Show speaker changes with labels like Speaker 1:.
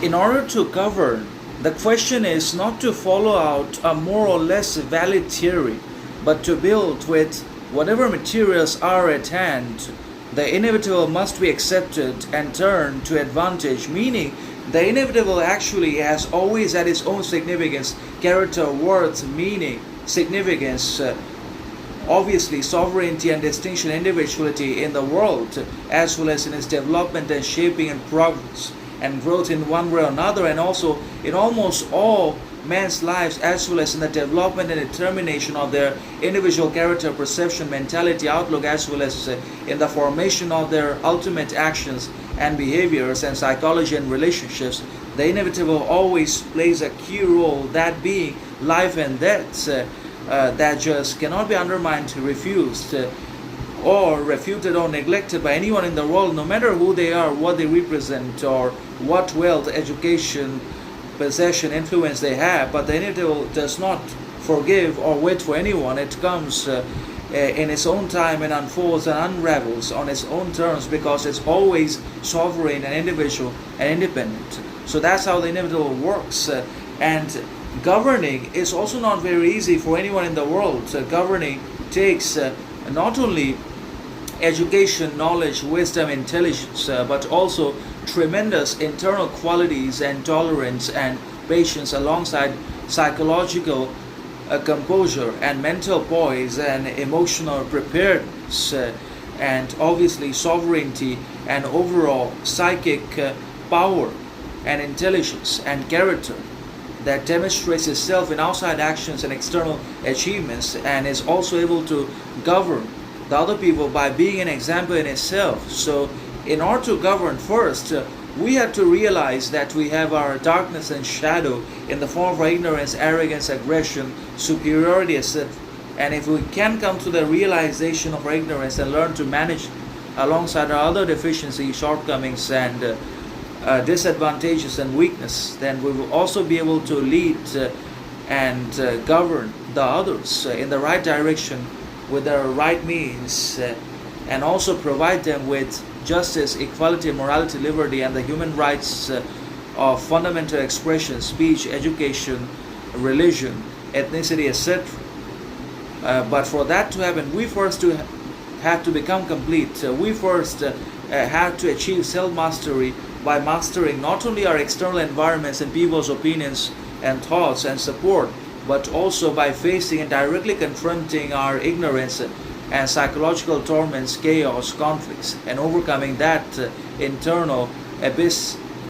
Speaker 1: in order to govern, the question is not to follow out a more or less valid theory, but to build with whatever materials are at hand. The inevitable must be accepted and turned to advantage, meaning the inevitable actually has always had its own significance, character, worth, meaning, significance, obviously sovereignty and distinction, individuality in the world, as well as in its development and shaping and progress and growth in one way or another, and also in almost all man's lives, as well as in the development and determination of their individual character, perception, mentality, outlook, as well as in the formation of their ultimate actions and behaviors and psychology and relationships. The inevitable always plays a key role, that being life and death, that just cannot be undermined, refused, or refuted or neglected by anyone in the world, no matter who they are, what they represent, or what wealth, education, possession, influence they have. But the inevitable does not forgive or wait for anyone. It comes in its own time and unfolds and unravels on its own terms, because it's always sovereign and individual and independent. So that's how the inevitable works. And governing is also not very easy for anyone in the world. Governing takes not only education, knowledge, wisdom, intelligence, but also tremendous internal qualities and tolerance and patience, alongside psychological composure and mental poise and emotional preparedness, and obviously sovereignty and overall psychic power and intelligence and character that demonstrates itself in outside actions and external achievements, and is also able to govern the other people by being an example in itself. So in order to govern, first we have to realize that we have our darkness and shadow in the form of our ignorance, arrogance, aggression, superiority, etc. And if we can come to the realization of our ignorance and learn to manage alongside our other deficiencies, shortcomings, and disadvantages and weakness, then we will also be able to lead and govern the others in the right direction with the right means, and also provide them with justice, equality, morality, liberty, and the human rights of fundamental expression, speech, education, religion, ethnicity, etc. But for that to happen, we first have to become complete. We first have to achieve self-mastery by mastering not only our external environments and people's opinions and thoughts and support, but also by facing and directly confronting our ignorance and psychological torments, chaos, conflicts, and overcoming that internal abyss